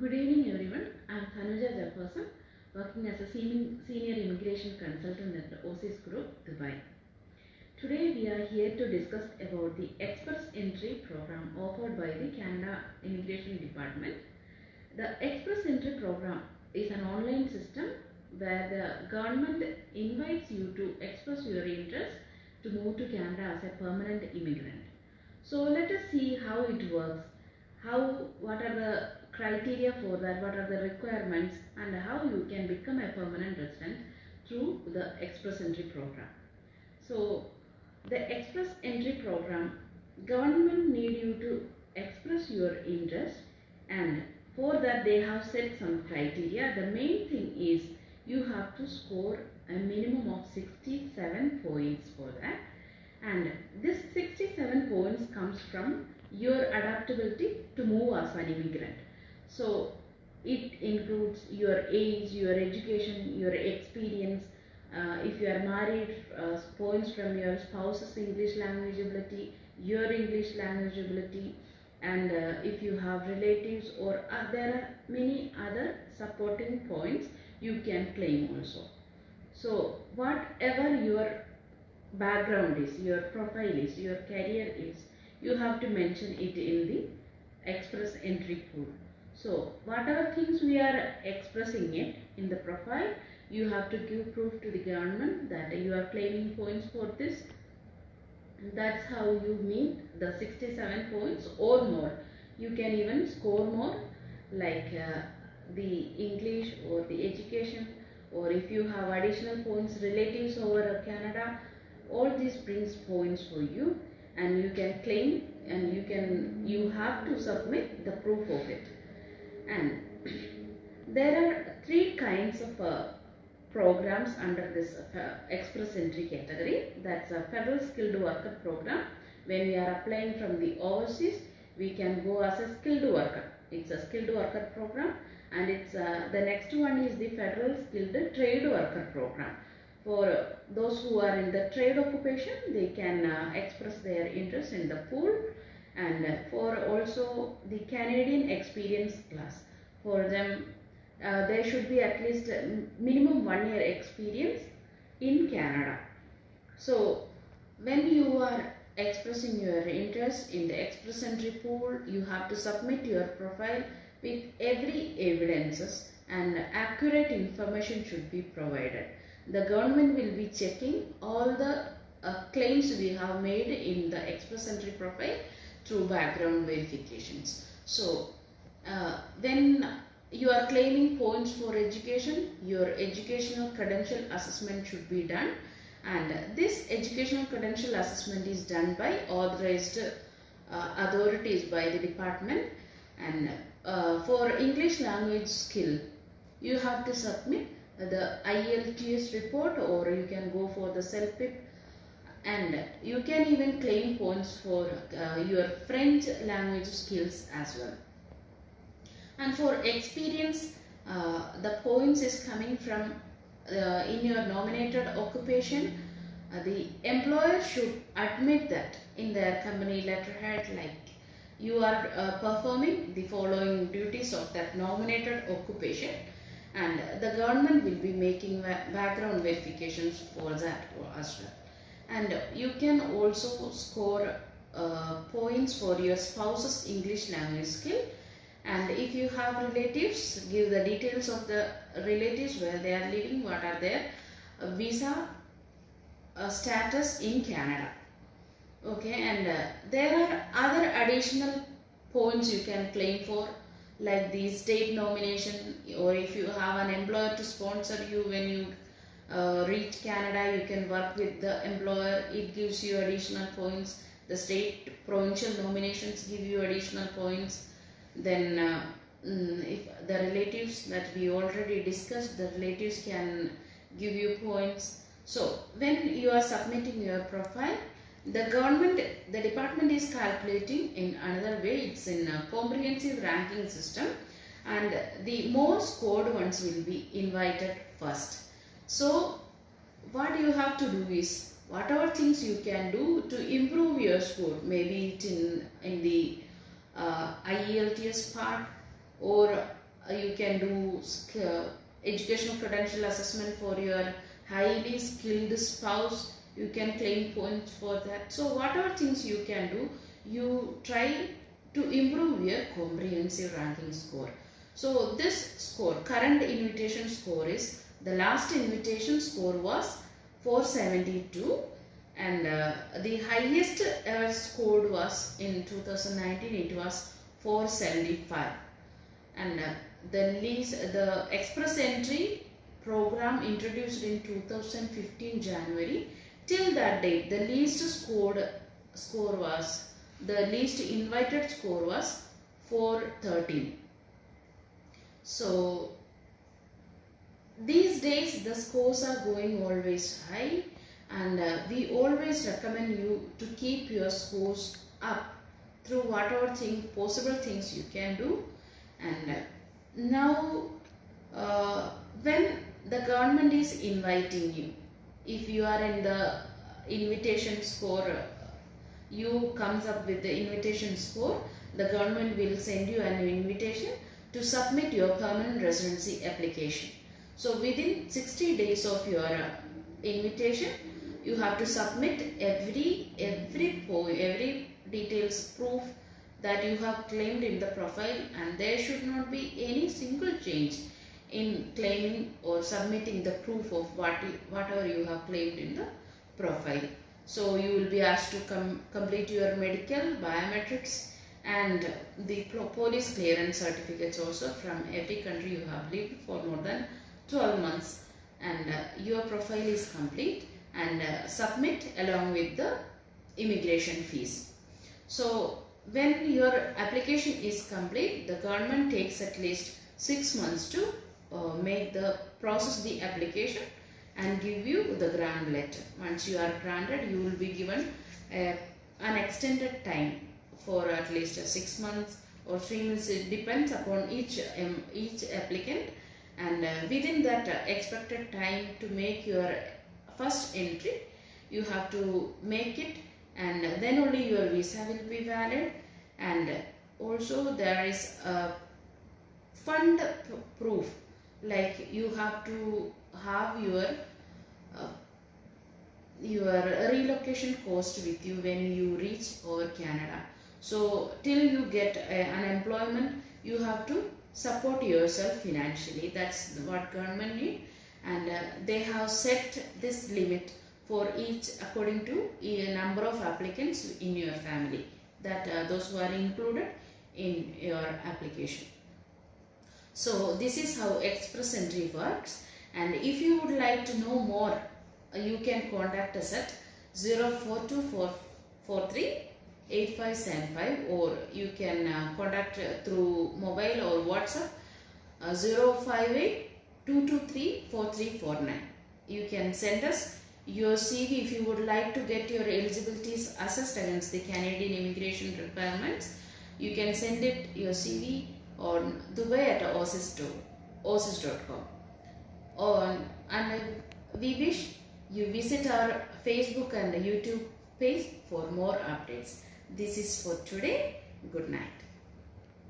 Good evening everyone. I am Tanuja Jefferson, working as a senior immigration consultant at the Aussizz Group, Dubai. Today we are here to discuss about the Express Entry program offered by the Canada Immigration Department. The Express Entry program is an online system where the government invites you to express your interest to move to Canada as a permanent immigrant. So let us see how it works, what are the criteria for that, what are the requirements, and how you can become a permanent resident through the Express Entry program. So the Express Entry program, government need you to express your interest, and for that they have set some criteria. The main thing is you have to score a minimum of 67 points for that, and this 67 points comes from your adaptability to move as an immigrant. So it includes your age, your education, your experience, if you are married, points from your spouse's English language ability, your English language ability, and if you have relatives, or there are many other supporting points you can claim also. So whatever your background is, your profile is, your career is, you have to mention it in the Express Entry pool. So whatever things we are expressing it in the profile, you have to give proof to the government that you are claiming points for this. That's how you meet the 67 points or more. You can even score more, like the English or the education, or if you have additional points, relatives over Canada, all these brings points for you, and you can claim, and you have to submit the proof of it. And there are three kinds of programs under this Express Entry category. That's a federal skilled worker program. When we are applying from the overseas, we can go as a skilled worker. It's a skilled worker program, and it's the next one is the federal skilled trade worker program. For those who are in the trade occupation, they can express their interest in the pool. And for also the Canadian experience class, for them there should be at least minimum 1 year experience in Canada. So when you are expressing your interest in the Express Entry pool, you have to submit your profile with every evidences, and accurate information should be provided. The government will be checking all the claims we have made in the Express Entry profile through background verifications. So when you are claiming points for education, your educational credential assessment should be done, and this educational credential assessment is done by authorized authorities by the department. And for English language skill, you have to submit the IELTS report, or you can go for the self-pip, and you can even claim points for your French language skills as well. And for experience, the points is coming from in your nominated occupation. The employer should admit that in their company letterhead, like you are performing the following duties of that nominated occupation, and the government will be making background verifications for that as well. And you can also score points for your spouse's English language skill. And if you have relatives, give the details of the relatives, where they are living, what are their visa status in Canada. Okay, and there are other additional points you can claim for, like the state nomination, or if you have an employer to sponsor you when you reach Canada, you can work with the employer, it gives you additional points. The state provincial nominations give you additional points. Then if the relatives that we already discussed, the relatives can give you points. So when you are submitting your profile, the department is calculating in another way. It's in a comprehensive ranking system, and the more scored ones will be invited first. So what you have to do is, whatever things you can do to improve your score, maybe it in the IELTS part, or You can do educational credential assessment for your highly skilled spouse. You can claim points for that. So whatever things you can do, you try to improve your comprehensive ranking score. So this score, current invitation score is, the last invitation score was 472, and the highest ever scored was in 2019, it was 475. And the express entry program introduced in 2015 January, till that date the least invited score was 413. So these days the scores are going always high, and we always recommend you to keep your scores up through whatever possible things you can do. And now when the government is inviting you, if you are in the invitation score, you comes up with the invitation score, the government will send you an invitation to submit your permanent residency application. So within 60 days of your invitation, you have to submit every details proof that you have claimed in the profile, and there should not be any single change in claiming or submitting the proof of whatever you have claimed in the profile. So you will be asked to complete your medical, biometrics, and the police clearance certificates also from every country you have lived for more than 12 months, and your profile is complete, and submit along with the immigration fees. So when your application is complete, the government takes at least 6 months to process the application and give you the grant letter. Once you are granted, you will be given an extended time for at least 6 months or 3 months. It depends upon each applicant, and within that expected time to make your first entry, you have to make it, and then only your visa will be valid. And also there is a fund proof, like you have to have your relocation cost with you when you reach over Canada. So till you get an employment, you have to support yourself financially. That's what government need, and they have set this limit for each according to a number of applicants in your family, that those who are included in your application. So this is how express entry works, and if you would like to know more, you can contact us at 042438575, or you can contact through mobile or WhatsApp 058-223-4349. You can send us your CV if you would like to get your eligibilities assessed against the Canadian immigration requirements. You can send it your CV on dubai@aussizz.com. And we wish you visit our Facebook and YouTube page for more updates. This is for today. Good night.